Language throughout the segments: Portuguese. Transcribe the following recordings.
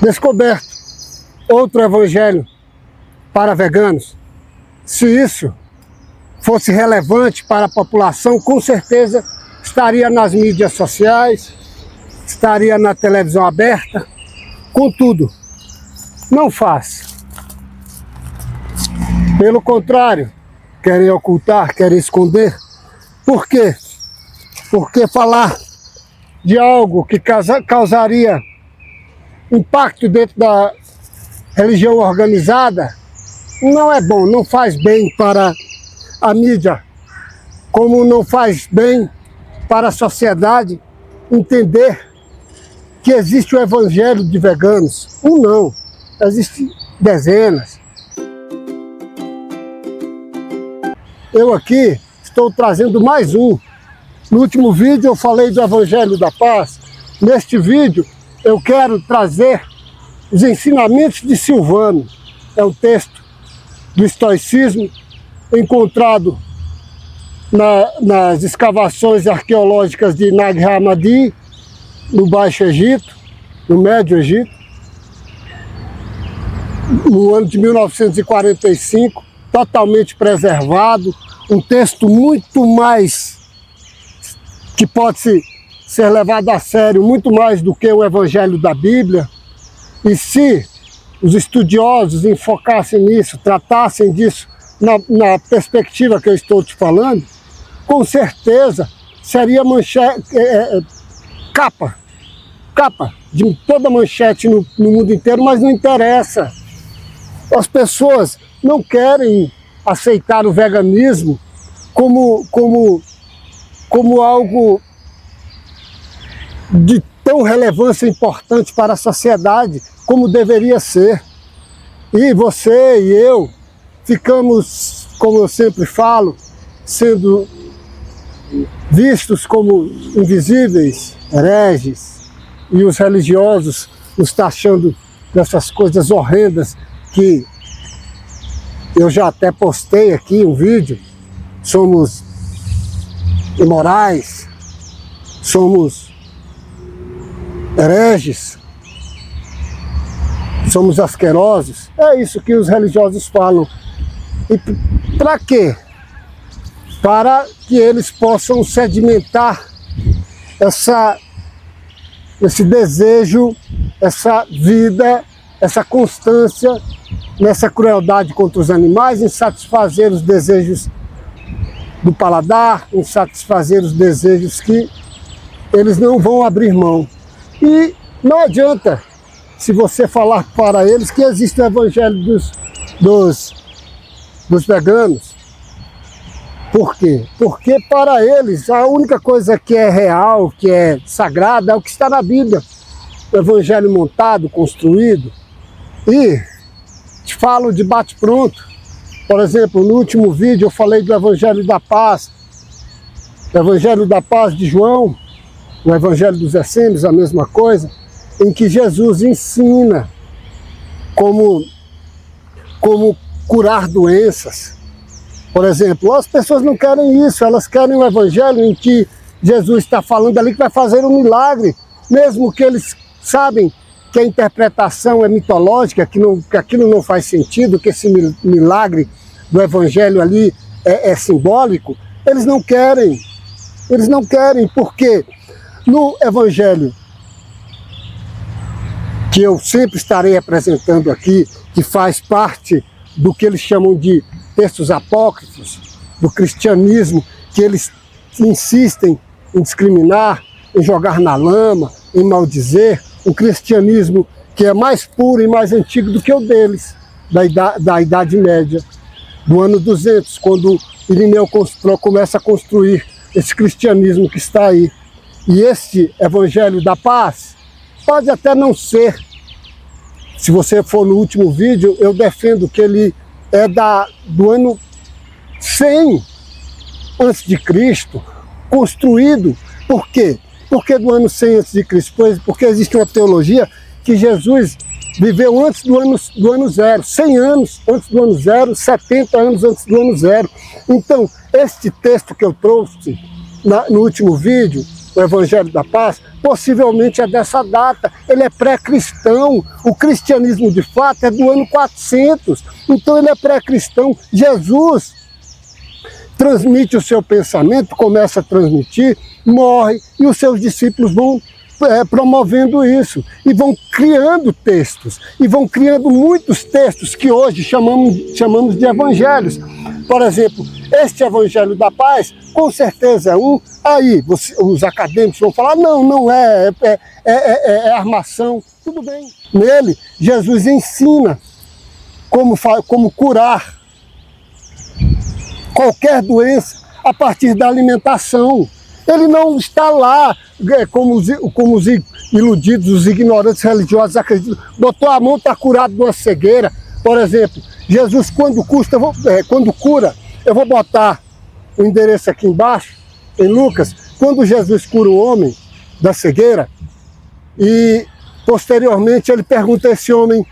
descoberto outro evangelho para veganos. Se isso fosse relevante para a população, com certeza estaria nas mídias sociais, estaria na televisão aberta, contudo, não faz. Pelo contrário, querem ocultar, querem esconder. Por quê? Porque falar de algo que causaria impacto dentro da religião organizada não é bom, não faz bem para a mídia, como não faz bem para a sociedade entender que existe o evangelho de veganos. Um não, existem dezenas. Eu aqui estou trazendo mais um. No último vídeo eu falei do Evangelho da Paz. Neste vídeo eu quero trazer os ensinamentos de Silvano. É um texto do estoicismo encontrado nas escavações arqueológicas de Nag Hammadi, no Baixo Egito, no Médio Egito, no ano de 1945, totalmente preservado, um texto muito mais que pode ser levado a sério, muito mais do que o Evangelho da Bíblia. E se os estudiosos enfocassem nisso, tratassem disso na perspectiva que eu estou te falando, com certeza seria capa de toda manchete no mundo inteiro, mas não interessa. As pessoas não querem aceitar o veganismo como algo de tão relevância importante para a sociedade como deveria ser. E você e eu ficamos, como eu sempre falo, sendo vistos como invisíveis, hereges, e os religiosos nos taxando dessas coisas horrendas que eu já até postei aqui um vídeo. Somos imorais, somos hereges, somos asquerosos. É isso que os religiosos falam. E para quê? Para que eles possam sedimentar esse desejo, essa vida, essa constância nessa crueldade contra os animais, em satisfazer os desejos do paladar, em satisfazer os desejos que eles não vão abrir mão. E não adianta se você falar para eles que existe o evangelho dos veganos. Por quê? Porque para eles a única coisa que é real, que é sagrada, é o que está na Bíblia. O evangelho montado, construído. E te falo de bate-pronto. Por exemplo, no último vídeo eu falei do Evangelho da Paz. O Evangelho da Paz de João, o Evangelho dos Essênios, a mesma coisa, em que Jesus ensina como curar doenças. Por exemplo, as pessoas não querem isso, elas querem um evangelho em que Jesus está falando ali que vai fazer um milagre, mesmo que eles sabem que a interpretação é mitológica, que aquilo não faz sentido, que esse milagre do evangelho ali é simbólico. Eles não querem, porque no evangelho que eu sempre estarei apresentando aqui, que faz parte do que eles chamam de textos apócrifos, do cristianismo, que eles insistem em discriminar, em jogar na lama, em maldizer, um cristianismo que é mais puro e mais antigo do que o deles, da Idade Média, do ano 200, quando Irineu começa a construir esse cristianismo que está aí. E este Evangelho da Paz pode até não ser. Se você for no último vídeo, eu defendo que ele é do ano 100 a.C., construído. Por quê? Por que do ano 100 a.C.? Porque existe uma teologia que Jesus viveu antes do ano zero, 100 anos antes do ano zero, 70 anos antes do ano zero. Então, este texto que eu trouxe no último vídeo, o Evangelho da Paz, possivelmente é dessa data. Ele é pré-cristão. O cristianismo, de fato, é do ano 400. Então ele é pré-cristão. Jesus transmite o seu pensamento, começa a transmitir, morre, e os seus discípulos vão promovendo isso, e vão criando textos, e vão criando muitos textos que hoje chamamos de evangelhos. Por exemplo, este Evangelho da Paz, com certeza é um. Aí os acadêmicos vão falar, não é armação. Tudo bem. Nele, Jesus ensina como curar qualquer doença a partir da alimentação. Ele não está lá, como os iludidos, os ignorantes religiosos acreditam. Botou a mão, está curado de uma cegueira. Por exemplo, Jesus, quando cura, eu vou botar o endereço aqui embaixo, em Lucas, quando Jesus cura o homem da cegueira, e posteriormente ele pergunta a esse homem,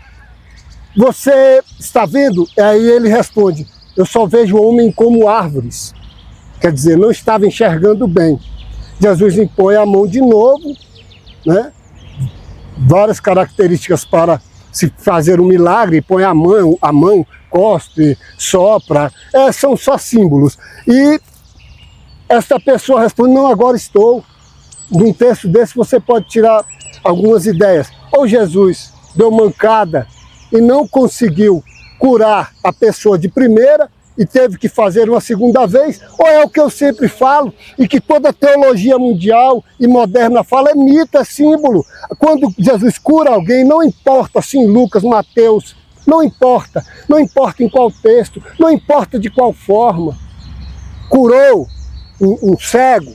você está vendo? Aí ele responde, eu só vejo o homem como árvores. Quer dizer, não estava enxergando bem. Jesus impõe a mão de novo, né? Várias características para se fazer um milagre, põe a mão, cospe, sopra, são só símbolos. E esta pessoa responde, não, agora estou. De um texto desse você pode tirar algumas ideias. Ou Jesus deu mancada e não conseguiu curar a pessoa de primeira, e teve que fazer uma segunda vez, ou é o que eu sempre falo, e que toda teologia mundial e moderna fala, é mito, é símbolo. Quando Jesus cura alguém, não importa se em Lucas, Mateus, não importa em qual texto, não importa de qual forma. Curou um cego,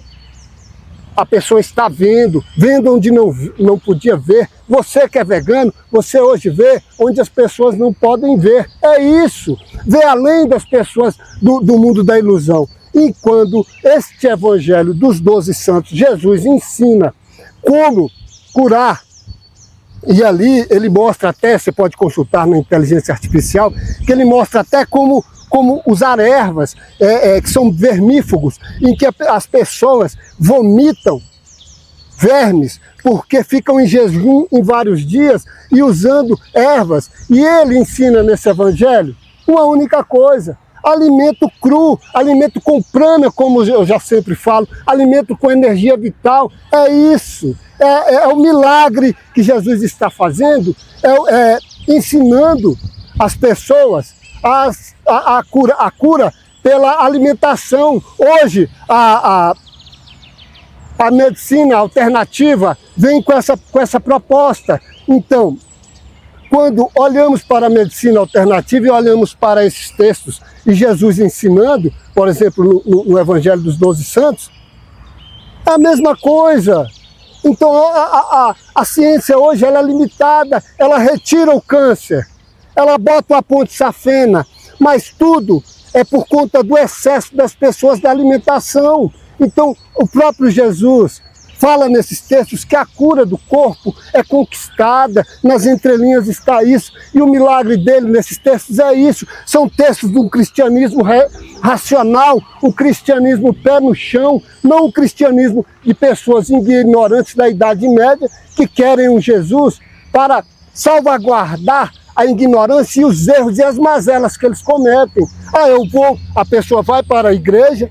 a pessoa está vendo onde não podia ver. Você que é vegano, você hoje vê onde as pessoas não podem ver. É isso, vê além das pessoas do mundo da ilusão. E quando este Evangelho dos 12 Santos, Jesus ensina como curar, e ali ele mostra até, você pode consultar na inteligência artificial, que ele mostra até como usar ervas que são vermífugos, em que as pessoas vomitam vermes, porque ficam em jejum em vários dias e usando ervas. E ele ensina nesse Evangelho uma única coisa, alimento cru, alimento com prana, como eu já sempre falo, alimento com energia vital. É isso, é o milagre que Jesus está fazendo, ensinando as pessoas a cura pela alimentação. Hoje, a medicina alternativa vem com essa proposta. Então, quando olhamos para a medicina alternativa e olhamos para esses textos, e Jesus ensinando, por exemplo, no Evangelho dos 12 Santos, é a mesma coisa. Então, a ciência hoje ela é limitada, ela retira o câncer, ela bota uma ponte safena, mas tudo é por conta do excesso das pessoas da alimentação. Então, o próprio Jesus fala nesses textos que a cura do corpo é conquistada, nas entrelinhas está isso, e o milagre dele nesses textos é isso. São textos de um cristianismo racional, um cristianismo pé no chão, não um cristianismo de pessoas ignorantes da Idade Média que querem um Jesus para salvaguardar a ignorância e os erros e as mazelas que eles cometem. A pessoa vai para a igreja,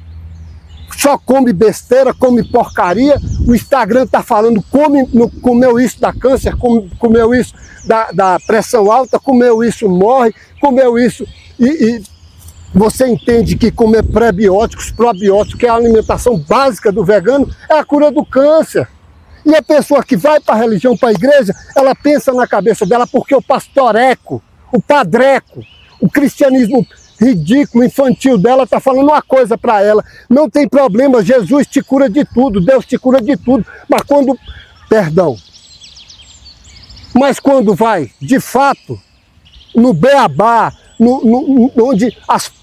só come besteira, come porcaria, o Instagram está falando, comeu isso, dá câncer, comeu isso, da pressão alta, comeu isso, morre, comeu isso, e você entende que comer pré-bióticos, probióticos, que é a alimentação básica do vegano, é a cura do câncer. E a pessoa que vai para a religião, para a igreja, ela pensa na cabeça dela porque o pastoreco, o padreco, o cristianismo ridículo, infantil dela está falando uma coisa para ela. Não tem problema, Jesus te cura de tudo, Deus te cura de tudo. Mas quando vai, de fato, no beabá, onde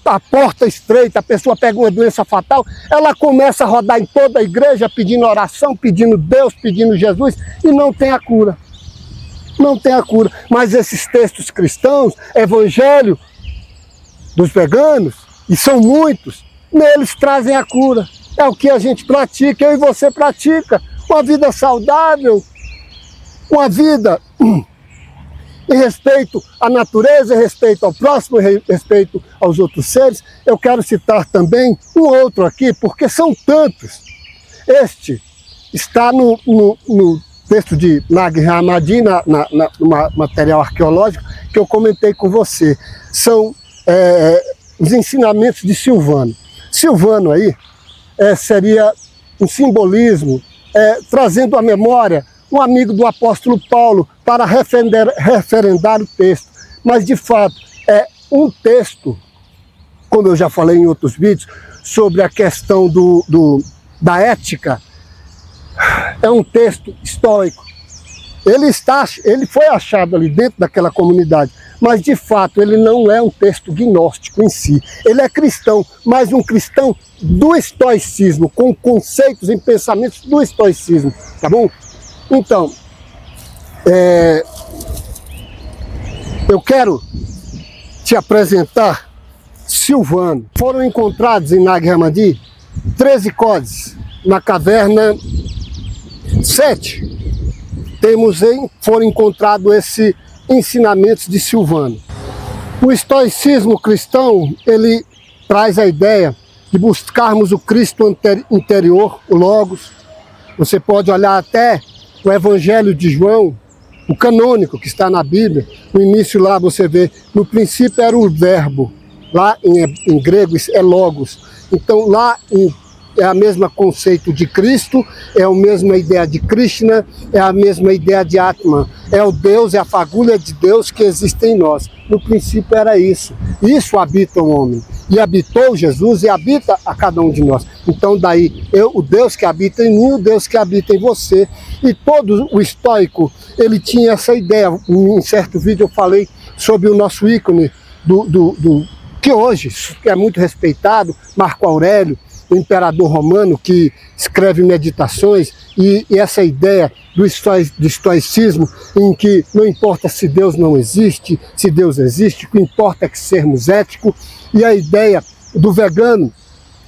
a porta estreita, a pessoa pega uma doença fatal, ela começa a rodar em toda a igreja pedindo oração, pedindo Deus, pedindo Jesus, e não tem a cura. Não tem a cura. Mas esses textos cristãos, Evangelho dos veganos, e são muitos, neles trazem a cura. É o que a gente pratica, eu e você pratica. Uma vida saudável, uma vida em respeito à natureza, em respeito ao próximo, em respeito aos outros seres. Eu quero citar também um outro aqui, porque são tantos. Este está no texto de Nag Hammadi, no material arqueológico que eu comentei com você. São os ensinamentos de Silvano. Silvano aí seria um simbolismo, trazendo à memória um amigo do apóstolo Paulo para referendar o texto. Mas, de fato, é um texto, como eu já falei em outros vídeos, sobre a questão da ética. É um texto histórico. Ele foi achado ali dentro daquela comunidade, mas, de fato, ele não é um texto gnóstico em si. Ele é cristão, mas um cristão do estoicismo, com conceitos e pensamentos do estoicismo, tá bom? Então, eu quero te apresentar Silvano. Foram encontrados em Nag Hammadi 13 códices. Na caverna 7 foram encontrados esses ensinamentos de Silvano. O estoicismo cristão, ele traz a ideia de buscarmos o Cristo interior, o Logos. Você pode olhar até o Evangelho de João, o canônico que está na Bíblia. No início lá você vê, no princípio era o verbo, lá em grego é Logos. Então lá é a mesma conceito de Cristo, é a mesma ideia de Krishna, é a mesma ideia de Atman. É o Deus, é a fagulha de Deus que existe em nós. No princípio era isso. Isso habita o homem. E habitou Jesus e habita a cada um de nós. Então daí, o Deus que habita em mim, o Deus que habita em você. E todo o estoico, ele tinha essa ideia. Em certo vídeo eu falei sobre o nosso ícone, que hoje é muito respeitado, Marco Aurélio, o imperador romano, que escreve meditações, e essa ideia do estoicismo, em que não importa se Deus não existe, se Deus existe, o que importa é que sermos éticos, e a ideia do vegano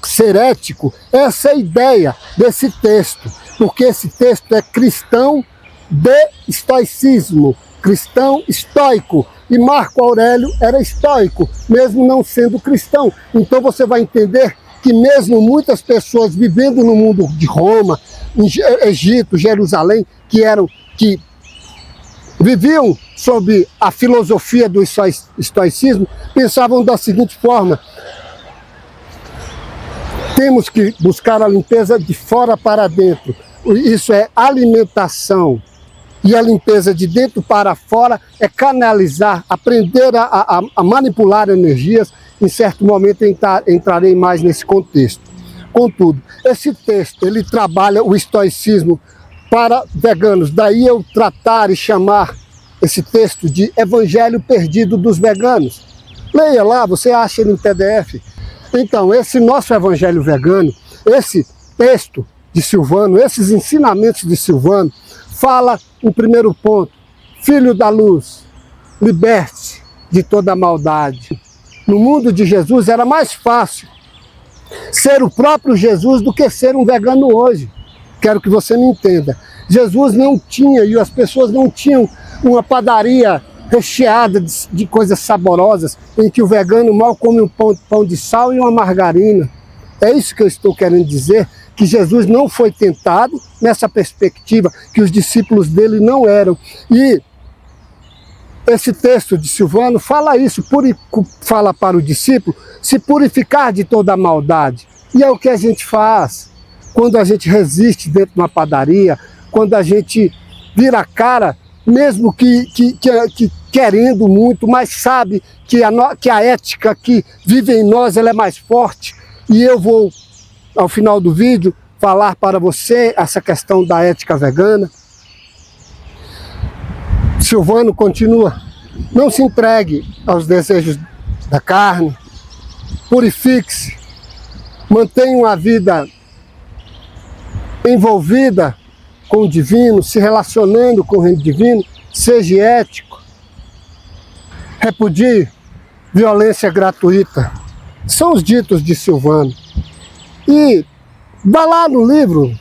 ser ético, essa é a ideia desse texto, porque esse texto é cristão de estoicismo, cristão estoico, e Marco Aurélio era estoico, mesmo não sendo cristão. Então você vai entender que mesmo muitas pessoas vivendo no mundo de Roma, Egito, Jerusalém, que viviam sob a filosofia do estoicismo, pensavam da seguinte forma: temos que buscar a limpeza de fora para dentro. Isso é alimentação. E a limpeza de dentro para fora é canalizar, aprender a manipular energias. Em certo momento entrarei mais nesse contexto. Contudo, esse texto, ele trabalha o estoicismo para veganos. Daí eu tratar e chamar esse texto de Evangelho Perdido dos Veganos. Leia lá, você acha ele em PDF. Então, esse nosso Evangelho Vegano, esse texto de Silvano, esses ensinamentos de Silvano, fala, em primeiro ponto, filho da luz, liberte-se de toda a maldade. No mundo de Jesus era mais fácil ser o próprio Jesus do que ser um vegano hoje. Quero que você me entenda. Jesus não tinha, e as pessoas não tinham, uma padaria recheada de coisas saborosas, em que o vegano mal come um pão de sal e uma margarina. É isso que eu estou querendo dizer, que Jesus não foi tentado nessa perspectiva, que os discípulos dele não eram. E esse texto de Silvano fala isso, fala para o discípulo se purificar de toda a maldade. E é o que a gente faz quando a gente resiste dentro de uma padaria, quando a gente vira a cara, mesmo que querendo muito, mas sabe que a ética que vive em nós, ela é mais forte. E eu vou, ao final do vídeo, falar para você essa questão da ética vegana. Silvano continua: não se entregue aos desejos da carne, purifique-se, mantenha uma vida envolvida com o divino, se relacionando com o reino divino, seja ético, repudie violência gratuita. São os ditos de Silvano. E Vá lá no livro,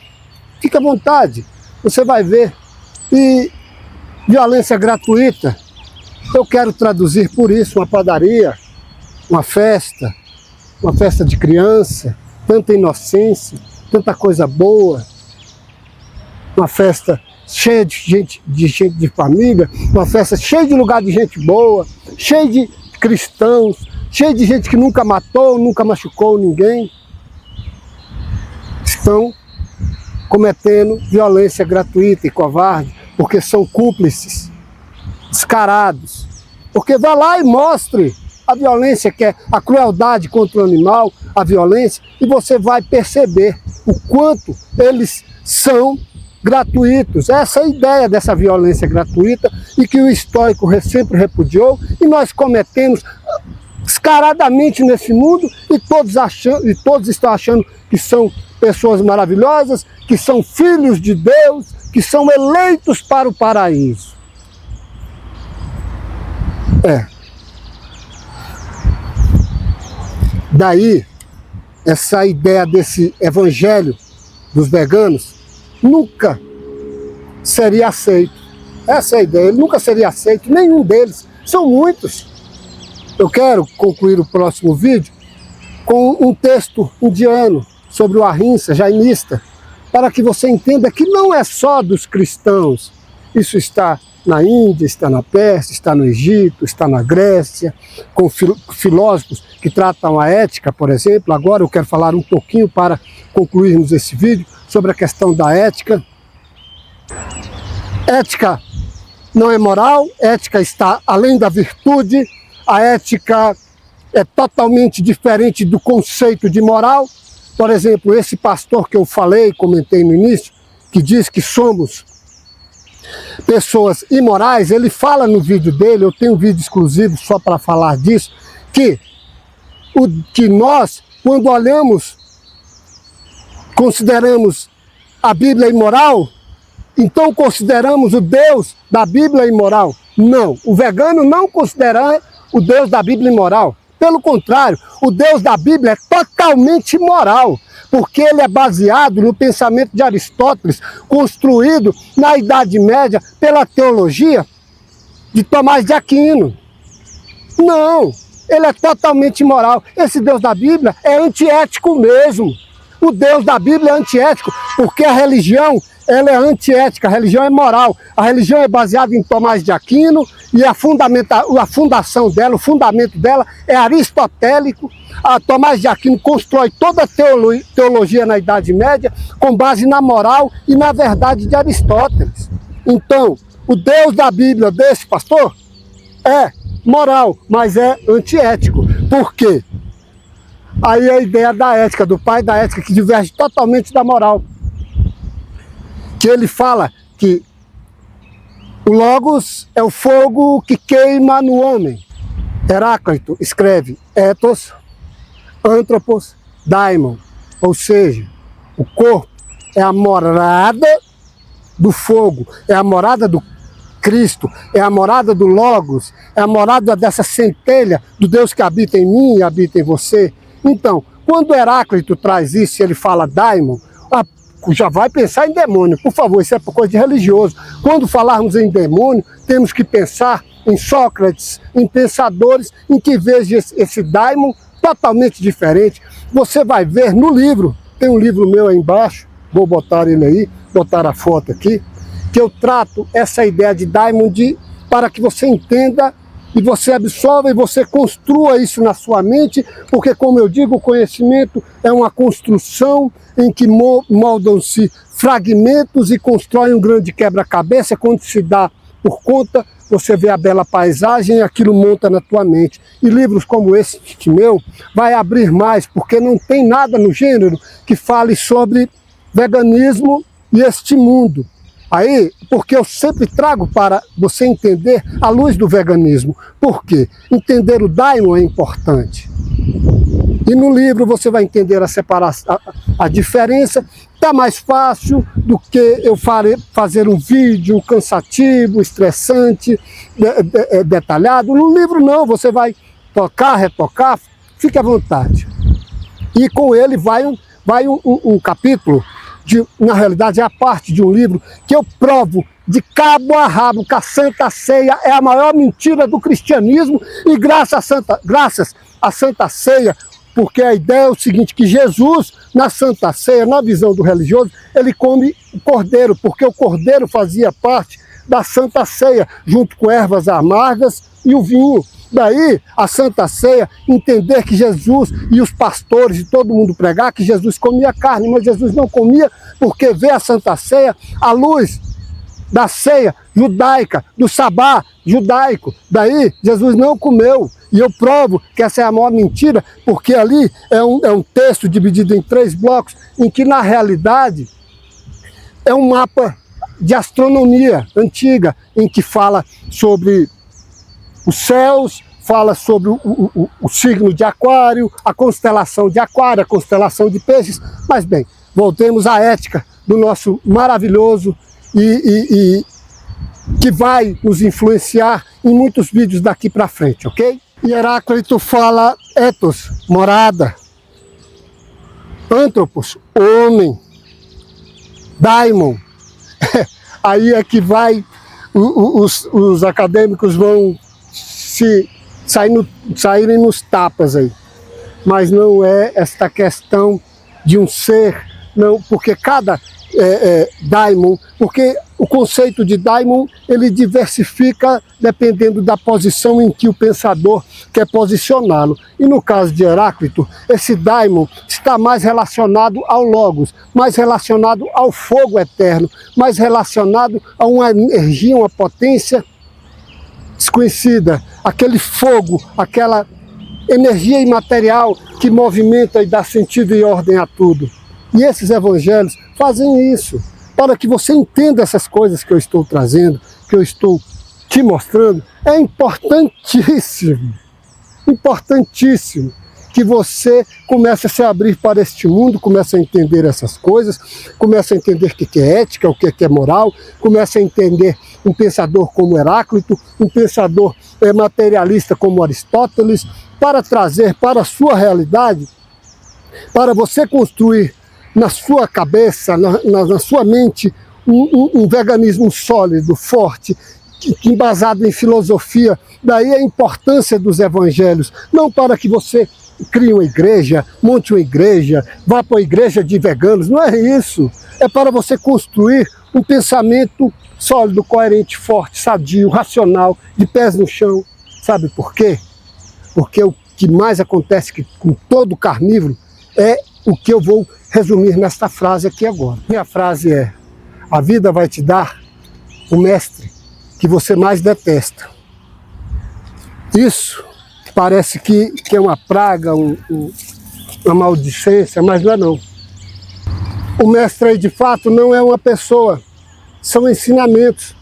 fique à vontade, você vai ver. E violência gratuita, eu quero traduzir por isso uma padaria, uma festa de criança, tanta inocência, tanta coisa boa, uma festa cheia de família, uma festa cheia de lugar de gente boa, cheia de cristãos, cheia de gente que nunca matou, nunca machucou ninguém. Estão cometendo violência gratuita e covarde, porque são cúmplices, descarados. Porque vá lá e mostre a violência, que é a crueldade contra o animal, a violência, e você vai perceber o quanto eles são gratuitos. Essa é a ideia dessa violência gratuita e que o estoico sempre repudiou, e nós cometemos descaradamente nesse mundo, e todos estão achando que são pessoas maravilhosas, que são filhos de Deus, que são eleitos para o paraíso. Daí, essa ideia desse evangelho dos veganos nunca seria aceito. Essa é a ideia, ele nunca seria aceito, nenhum deles, são muitos. Eu quero concluir o próximo vídeo com um texto indiano sobre o ahimsa jainista, para que você entenda que não é só dos cristãos. Isso está na Índia, está na Pérsia, está no Egito, está na Grécia, com filósofos que tratam a ética, por exemplo. Agora eu quero falar um pouquinho, para concluirmos esse vídeo, sobre a questão da ética. Ética não é moral, ética está além da virtude, a ética é totalmente diferente do conceito de moral. Por exemplo, esse pastor que eu falei, comentei no início, que diz que somos pessoas imorais, ele fala no vídeo dele, eu tenho um vídeo exclusivo só para falar disso, que nós, quando olhamos, consideramos a Bíblia imoral, então consideramos o Deus da Bíblia imoral. Não, o vegano não considera o Deus da Bíblia imoral. Pelo contrário, o Deus da Bíblia é totalmente moral, porque ele é baseado no pensamento de Aristóteles, construído na Idade Média pela teologia de Tomás de Aquino. Não, ele é totalmente imoral. Esse Deus da Bíblia é antiético mesmo. O Deus da Bíblia é antiético, porque a religião, ela é antiética, a religião é moral. A religião é baseada em Tomás de Aquino e a fundação dela, o fundamento dela é aristotélico. A Tomás de Aquino constrói toda a teologia na Idade Média com base na moral e na verdade de Aristóteles. Então, o Deus da Bíblia desse pastor é moral, mas é antiético. Por quê? Aí a ideia da ética, do pai da ética, que diverge totalmente da moral. Que ele fala que o Logos é o fogo que queima no homem. Heráclito escreve ethos, anthropos, daimon, ou seja, o corpo é a morada do fogo, é a morada do Cristo, é a morada do Logos, é a morada dessa centelha do Deus que habita em mim e habita em você. Então, quando Heráclito traz isso, ele fala daimon, já vai pensar em demônio. Por favor, isso é coisa de religioso. Quando falarmos em demônio, temos que pensar em Sócrates, em pensadores em que vejam esse daimon totalmente diferente. Você vai ver no livro, tem um livro meu aí embaixo, vou botar ele aí, botar a foto aqui, que eu trato essa ideia de daimon para que você entenda e você absorva e você construa isso na sua mente, porque, como eu digo, o conhecimento é uma construção em que moldam-se fragmentos e constroem um grande quebra-cabeça. Quando se dá por conta, você vê a bela paisagem e aquilo monta na tua mente. E livros como esse meu vai abrir mais, porque não tem nada no gênero que fale sobre veganismo e este mundo. Aí, porque eu sempre trago para você entender a luz do veganismo. Por quê? Entender o daimon é importante. E no livro você vai entender a separação, a diferença. Está mais fácil do que eu fazer um vídeo cansativo, estressante, detalhado. No livro não, você vai tocar, retocar, fique à vontade. E com ele vai vai um capítulo, na realidade é a parte de um livro, que eu provo de cabo a rabo que a Santa Ceia é a maior mentira do cristianismo, e graças à Santa Ceia, porque a ideia é o seguinte, que Jesus, na Santa Ceia, na visão do religioso, ele come o cordeiro, porque o cordeiro fazia parte da Santa Ceia, junto com ervas amargas e o vinho. Daí, a Santa Ceia, entender que Jesus e os pastores e todo mundo pregar que Jesus comia carne, mas Jesus não comia, porque vê a Santa Ceia à luz da ceia judaica, do sabá judaico. Daí, Jesus não comeu. E eu provo que essa é a maior mentira, porque ali é um texto dividido em 3 blocos, em que, na realidade, é um mapa de astronomia antiga, em que fala sobre os céus, fala sobre o signo de Aquário, a constelação de Aquário, a constelação de Peixes. Mas bem, voltemos à ética do nosso maravilhoso e que vai nos influenciar em muitos vídeos daqui para frente, ok? E Heráclito fala ethos, morada, anthropos, homem, daimon. Aí é que os acadêmicos vão saírem nos tapas aí. Mas não é esta questão de um ser, não, porque cada daimon, porque o conceito de daimon, ele diversifica dependendo da posição em que o pensador quer posicioná-lo. E no caso de Heráclito, esse daimon está mais relacionado ao logos, mais relacionado ao fogo eterno, mais relacionado a uma energia, uma potência desconhecida, aquele fogo, aquela energia imaterial que movimenta e dá sentido e ordem a tudo. E esses evangelhos fazem isso, para que você entenda essas coisas que eu estou trazendo, que eu estou te mostrando. É importantíssimo, importantíssimo que você comece a se abrir para este mundo, comece a entender essas coisas, comece a entender o que é ética, o que é moral, comece a entender um pensador como Heráclito, um pensador materialista como Aristóteles, para trazer para a sua realidade, para você construir na sua cabeça, na sua mente, um veganismo sólido, forte, embasado em filosofia. Daí a importância dos evangelhos, não para que você crie uma igreja, monte uma igreja, vá para a igreja de veganos, não é isso. É para você construir um pensamento sólido, coerente, forte, sadio, racional, de pés no chão. Sabe por quê? Porque o que mais acontece com todo carnívoro é o que eu vou resumir nesta frase aqui agora. Minha frase é: a vida vai te dar o mestre que você mais detesta. Isso parece que é uma praga, uma maldicência, mas não é não. O mestre aí de fato não é uma pessoa, são ensinamentos.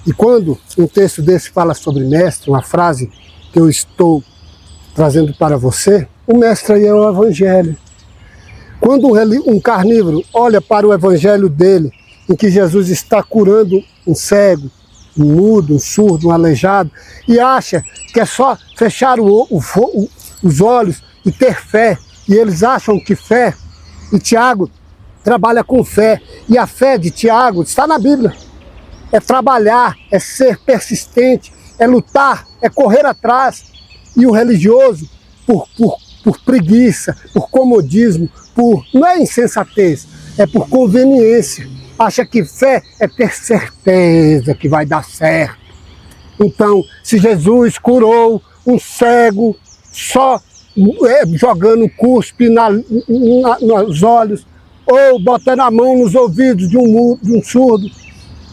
E quando um texto desse fala sobre mestre, uma frase que eu estou trazendo para você, o mestre aí é o evangelho. Quando um carnívoro olha para o evangelho dele, em que Jesus está curando um cego, um mudo, um surdo, um aleijado, e acha que é só fechar os olhos e ter fé, e eles acham que fé, e Tiago trabalha com fé, e a fé de Tiago está na Bíblia. É trabalhar, é ser persistente, é lutar, é correr atrás. E o religioso, por preguiça, por comodismo, não é insensatez, é por conveniência. Acha que fé é ter certeza que vai dar certo. Então, se Jesus curou um cego só jogando cuspe nos olhos, ou botando a mão nos ouvidos de um surdo,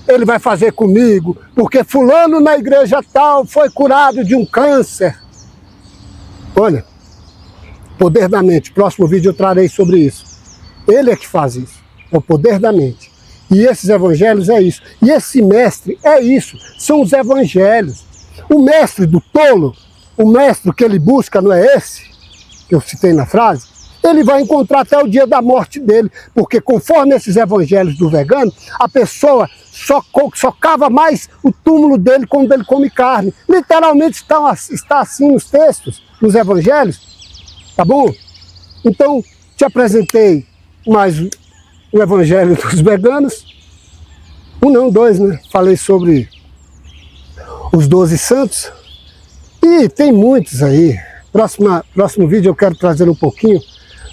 ele vai fazer comigo, porque fulano na igreja tal foi curado de um câncer. Olha, poder da mente, próximo vídeo eu trarei sobre isso. Ele é que faz isso, é o poder da mente. E esses evangelhos é isso. E esse mestre é isso, são os evangelhos. O mestre do tolo, o mestre que ele busca não é esse, que eu citei na frase? Ele vai encontrar até o dia da morte dele, porque conforme esses evangelhos do vegano, a pessoa só cava mais o túmulo dele quando ele come carne. Literalmente está assim nos textos, nos evangelhos, tá bom? Então, te apresentei mais o Evangelho dos Veganos, um não, dois, né? Falei sobre os 12 santos, e tem muitos aí. Próximo vídeo eu quero trazer um pouquinho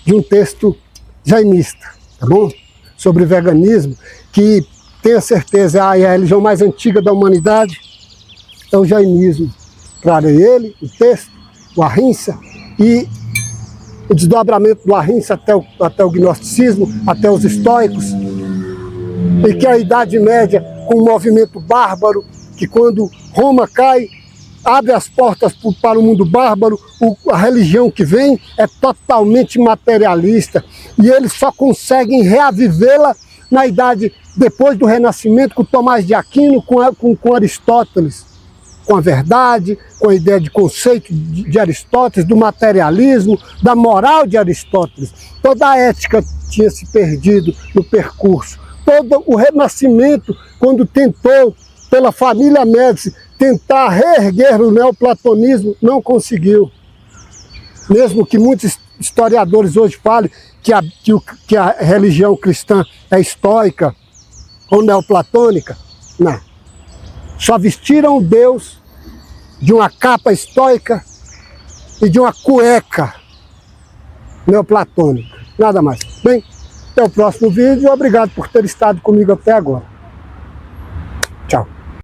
de um texto jaimista, tá bom? Sobre veganismo, que tenho certeza é a religião mais antiga da humanidade, é o jaimismo. Trarei ele, o texto, o Ahimsa, e o desdobramento do Ahimsa até o gnosticismo, até os estoicos, e que a Idade Média, com o movimento bárbaro, que quando Roma cai, abre as portas para o mundo bárbaro, a religião que vem é totalmente materialista, e eles só conseguem reavivê-la na idade, depois do Renascimento, com Tomás de Aquino, com Aristóteles, com a verdade, com a ideia de conceito de Aristóteles, do materialismo, da moral de Aristóteles. Toda a ética tinha se perdido no percurso. Todo o Renascimento, quando tentou, pela família Médici, tentar reerguer o neoplatonismo, não conseguiu. Mesmo que muitos historiadores hoje falem que a religião cristã é estoica ou neoplatônica, não. Só vestiram Deus de uma capa estoica e de uma cueca neoplatônica, nada mais. Bem, até o próximo vídeo, obrigado por ter estado comigo até agora.